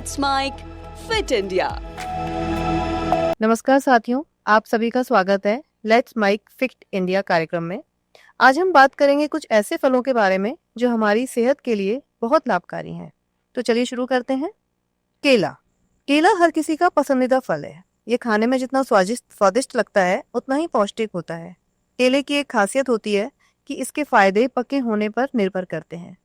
Let's mic fit India. नमस्कार साथियों, आप सभी का स्वागत है लेट्स माइक फिट इंडिया कार्यक्रम में। आज हम बात करेंगे कुछ ऐसे फलों के बारे में जो हमारी सेहत के लिए बहुत लाभकारी हैं। तो चलिए शुरू करते हैं। केला। केला हर किसी का पसंदीदा फल है। ये खाने में जितना स्वादिष्ट लगता है उतना ही पौष्टिक होता है। केले की एक खासियत होती है कि इसके फायदे पके होने पर निर्भर करते हैं।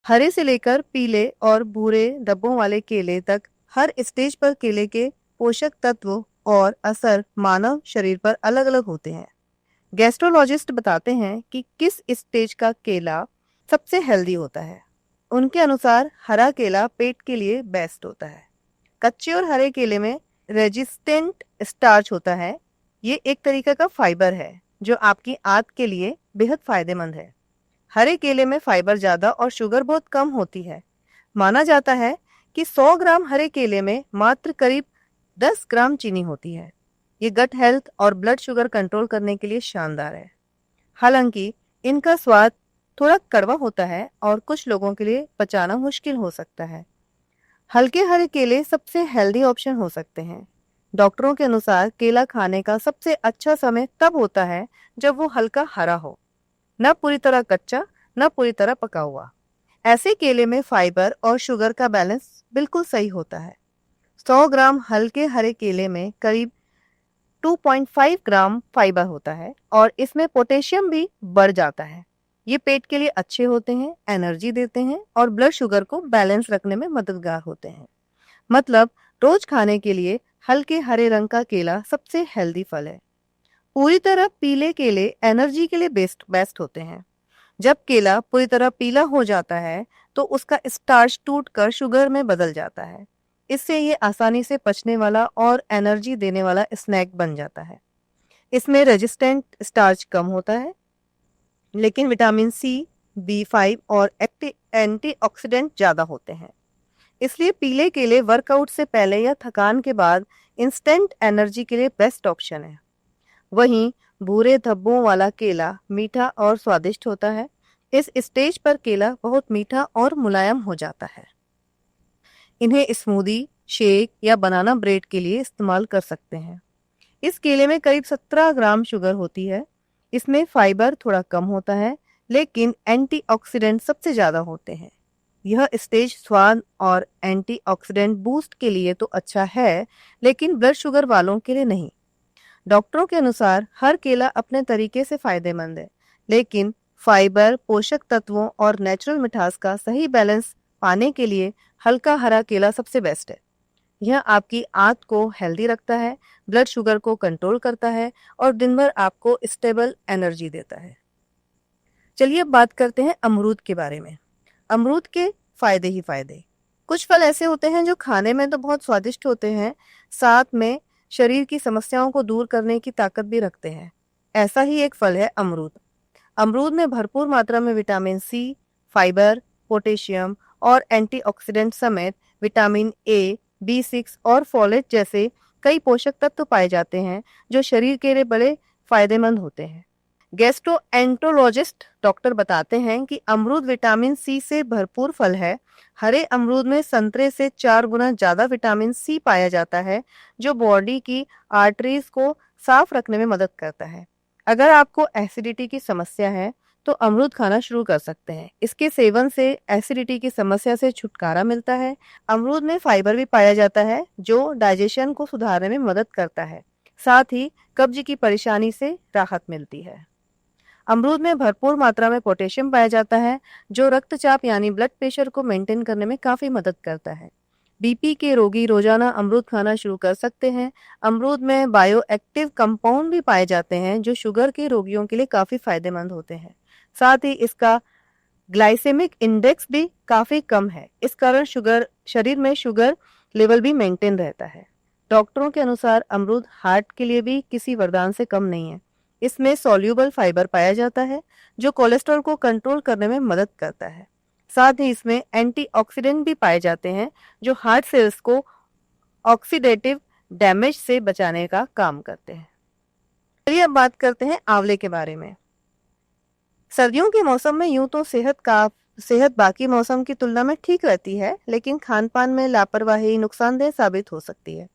हरे से लेकर पीले और भूरे धब्बों वाले केले तक हर स्टेज पर केले के पोषक तत्व और असर मानव शरीर पर अलग अलग होते हैं। गैस्ट्रोलॉजिस्ट बताते हैं कि किस स्टेज का केला सबसे हेल्दी होता है। उनके अनुसार हरा केला पेट के लिए बेस्ट होता है। कच्चे और हरे केले में रेजिस्टेंट स्टार्च होता है। ये एक तरीके का फाइबर है जो आपकी आंत के लिए बेहद फायदेमंद है। हरे केले में फाइबर ज्यादा और शुगर बहुत कम होती है। माना जाता है कि 100 ग्राम हरे केले में मात्र करीब 10 ग्राम चीनी होती है। ये गट हेल्थ और ब्लड शुगर कंट्रोल करने के लिए शानदार है। हालांकि इनका स्वाद थोड़ा कड़वा होता है और कुछ लोगों के लिए पचाना मुश्किल हो सकता है। हल्के हरे केले सबसे हेल्दी ऑप्शन हो सकते हैं। डॉक्टरों के अनुसार केला खाने का सबसे अच्छा समय तब होता है जब वो हल्का हरा हो, न पूरी तरह कच्चा न पूरी तरह पका हुआ। ऐसे केले में फाइबर और शुगर का बैलेंस बिल्कुल सही होता है। 100 ग्राम हल्के हरे केले में करीब 2.5 ग्राम फाइबर होता है और इसमें पोटेशियम भी बढ़ जाता है। ये पेट के लिए अच्छे होते हैं, एनर्जी देते हैं और ब्लड शुगर को बैलेंस रखने में मददगार होते हैं। मतलब रोज खाने के लिए हल्के हरे रंग का केला सबसे हेल्दी फल है। पूरी तरह पीले केले एनर्जी के लिए बेस्ट होते हैं। जब केला पूरी तरह पीला हो जाता है तो उसका स्टार्च टूटकर शुगर में बदल जाता है। इससे ये आसानी से पचने वाला और एनर्जी देने वाला स्नैक बन जाता है। इसमें रेजिस्टेंट स्टार्च कम होता है, लेकिन विटामिन सी, B5 और एंटीऑक्सीडेंट ज्यादा होते हैं। इसलिए पीले केले वर्कआउट से पहले या थकान के बाद इंस्टेंट एनर्जी के लिए बेस्ट ऑप्शन है। वहीं भूरे धब्बों वाला केला मीठा और स्वादिष्ट होता है। इस स्टेज पर केला बहुत मीठा और मुलायम हो जाता है। इन्हें स्मूदी, शेक या बनाना ब्रेड के लिए इस्तेमाल कर सकते हैं। इस केले में करीब 17 ग्राम शुगर होती है। इसमें फाइबर थोड़ा कम होता है, लेकिन एंटीऑक्सीडेंट सबसे ज्यादा होते हैं। यह स्टेज स्वाद और एंटीऑक्सीडेंट बूस्ट के लिए तो अच्छा है, लेकिन ब्लड शुगर वालों के लिए नहीं। डॉक्टरों के अनुसार हर केला अपने तरीके से फायदेमंद है, लेकिन फाइबर, पोषक तत्वों और नेचुरल मिठास का सही बैलेंस पाने के लिए हल्का हरा केला सबसे बेस्ट है। यह आपकी आंत को हेल्दी रखता है, ब्लड शुगर को कंट्रोल करता है और दिन भर आपको स्टेबल एनर्जी देता है। चलिए अब बात करते हैं अमरूद के बारे में। अमरूद के फायदे ही फायदे। कुछ फल ऐसे होते हैं जो खाने में तो बहुत स्वादिष्ट होते हैं, साथ में शरीर की समस्याओं को दूर करने की ताकत भी रखते हैं। ऐसा ही एक फल है अमरूद। अमरूद में भरपूर मात्रा में विटामिन सी, फाइबर, पोटेशियम और एंटीऑक्सीडेंट समेत विटामिन ए, B6 और फोलेट जैसे कई पोषक तत्व पाए जाते हैं जो शरीर के लिए बड़े फायदेमंद होते हैं। गैस्ट्रोएंटरोलॉजिस्ट डॉक्टर बताते हैं कि अमरूद विटामिन सी से भरपूर फल है। हरे अमरूद में संतरे से 4 गुना ज्यादा विटामिन सी पाया जाता है, जो बॉडी की आर्टरीज को साफ रखने में मदद करता है। अगर आपको एसिडिटी की समस्या है तो अमरूद खाना शुरू कर सकते हैं। इसके सेवन से एसिडिटी की समस्या से छुटकारा मिलता है। अमरूद में फाइबर भी पाया जाता है जो डाइजेशन को सुधारने में मदद करता है। साथ ही कब्ज की परेशानी से राहत मिलती है। अमरूद में भरपूर मात्रा में पोटेशियम पाया जाता है जो रक्तचाप यानी ब्लड प्रेशर को मेंटेन करने में काफी मदद करता है। बीपी के रोगी रोजाना अमरूद खाना शुरू कर सकते हैं। अमरूद में बायो एक्टिव कंपाउंड भी पाए जाते हैं जो शुगर के रोगियों के लिए काफी फायदेमंद होते हैं। साथ ही इसका ग्लाइसेमिक इंडेक्स भी काफी कम है। इस कारण शरीर में शुगर लेवल भी मेंटेन रहता है। डॉक्टरों के अनुसार अमरूद हार्ट के लिए भी किसी वरदान से कम नहीं है। इसमें सॉल्यूबल फाइबर पाया जाता है जो कोलेस्ट्रॉल को कंट्रोल करने में मदद करता है। साथ ही इसमें एंटीऑक्सीडेंट भी पाए जाते हैं जो हार्ट सेल्स को ऑक्सीडेटिव डैमेज से बचाने का काम करते हैं। चलिए अब बात करते हैं आंवले के बारे में। सर्दियों के मौसम में यूं तो सेहत का सेहत बाकी मौसम की तुलना में ठीक रहती है, लेकिन खान पान में लापरवाही नुकसानदेह साबित हो सकती है।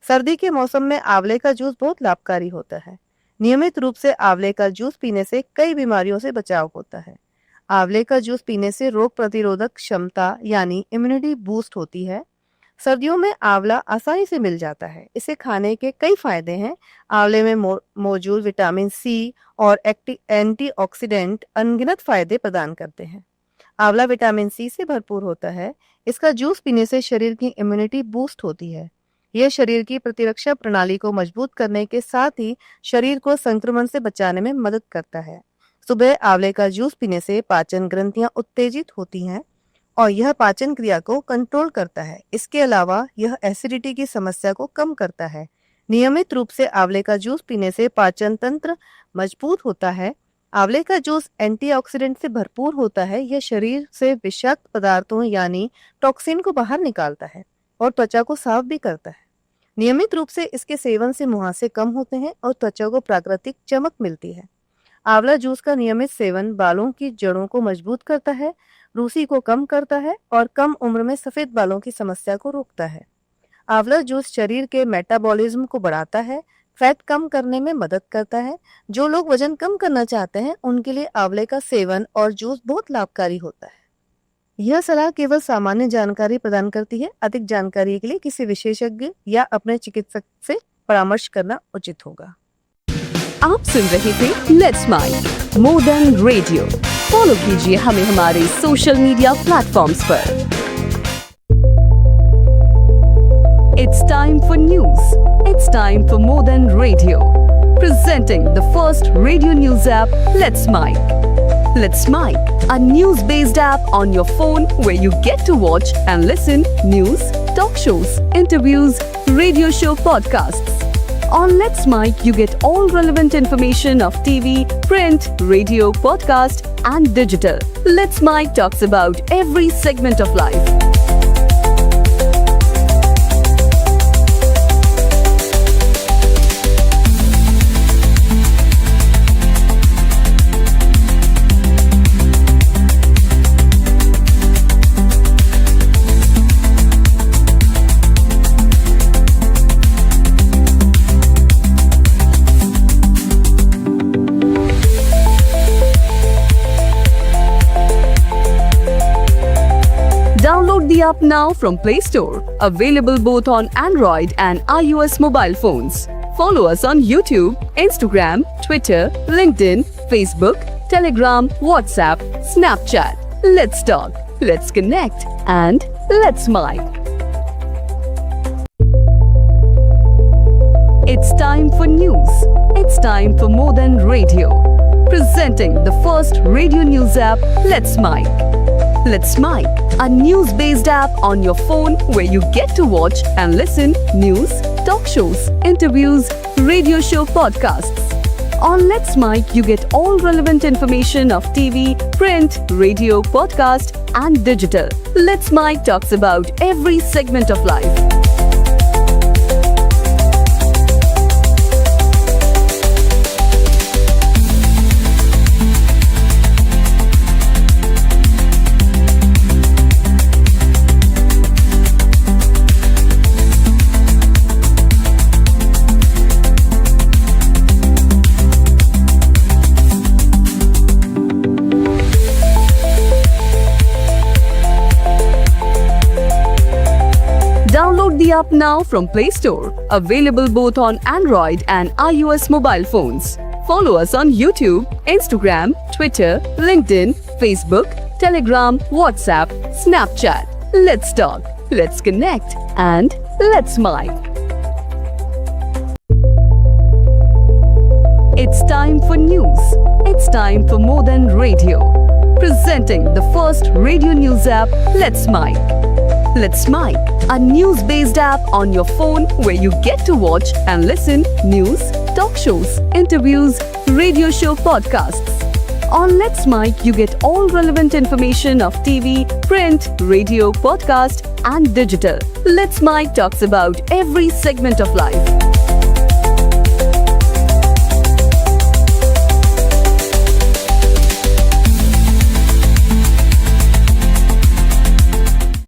सर्दी के मौसम में आंवले का जूस बहुत लाभकारी होता है। नियमित रूप से आंवले का जूस पीने से कई बीमारियों से बचाव होता है। आंवले का जूस पीने से रोग प्रतिरोधक क्षमता यानी इम्यूनिटी बूस्ट होती है। सर्दियों में आंवला आसानी से मिल जाता है। इसे खाने के कई फायदे हैं। आंवले में मौजूद विटामिन सी और एंटीऑक्सीडेंट अनगिनत फायदे प्रदान करते हैं। आंवला विटामिन सी से भरपूर होता है। इसका जूस पीने से शरीर की इम्यूनिटी बूस्ट होती है। यह शरीर की प्रतिरक्षा प्रणाली को मजबूत करने के साथ ही शरीर को संक्रमण से बचाने में मदद करता है। सुबह आंवले का जूस पीने से पाचन ग्रंथियां उत्तेजित होती हैं और यह पाचन क्रिया को कंट्रोल करता है। इसके अलावा यह एसिडिटी की समस्या को कम करता है। नियमित रूप से आंवले का जूस पीने से पाचन तंत्र मजबूत होता है। आंवले का जूस एंटीऑक्सीडेंट से भरपूर होता है। यह शरीर से विषाक्त पदार्थों यानी टॉक्सिन को बाहर निकालता है और त्वचा को साफ भी करता है। नियमित रूप से इसके सेवन से मुहासे कम होते हैं और त्वचा को प्राकृतिक चमक मिलती है। आंवला जूस का नियमित सेवन बालों की जड़ों को मजबूत करता है, रूसी को कम करता है और कम उम्र में सफेद बालों की समस्या को रोकता है। आंवला जूस शरीर के मेटाबॉलिज्म को बढ़ाता है, फैट कम करने में मदद करता है। जो लोग वजन कम करना चाहते हैं उनके लिए आंवले का सेवन और जूस बहुत लाभकारी होता है। यह सलाह केवल सामान्य जानकारी प्रदान करती है। अधिक जानकारी के लिए किसी विशेषज्ञ या अपने चिकित्सक से परामर्श करना उचित होगा। आप सुन रहे थे let's mike more than radio. Follow कीजिए हमें हमारे सोशल मीडिया प्लेटफॉर्म्स पर। It's time for news. It's time for more than radio. Presenting the first radio news app, Let's Mic. Let's Mic, a news-based app on your phone where you get to watch and listen news, talk shows, interviews, radio show podcasts. On Let's Mic, you get all relevant information of TV, print, radio, podcast, and digital. Let's Mic talks about every segment of life. Download the app now from Play Store. Available both on Android and iOS mobile phones. Follow us on YouTube, Instagram, Twitter, LinkedIn, Facebook, Telegram, WhatsApp, Snapchat. Let's talk, let's connect, and let's mic. It's time for news. It's time for more than radio. Presenting the first radio news app, Let's Mic. Let's Mic, a news-based app on your phone where you get to watch and listen news, talk shows, interviews, radio show podcasts. On Let's Mic, you get all relevant information of TV, print, radio, podcast, and digital. Let's Mic talks about every segment of life. Download the app now from Play Store. Available both on Android and iOS mobile phones. Follow us on YouTube, Instagram, Twitter, LinkedIn, Facebook, Telegram, WhatsApp, Snapchat. Let's talk, let's connect, and let's mic. It's time for news. It's time for more than radio. Presenting the first radio news app, Let's Mic. Let's Mic, a news-based app on your phone where you get to watch and listen news, talk shows, interviews, radio show podcasts. On Let's Mic, you get all relevant information of TV, print, radio, podcast, and digital. Let's Mic talks about every segment of life.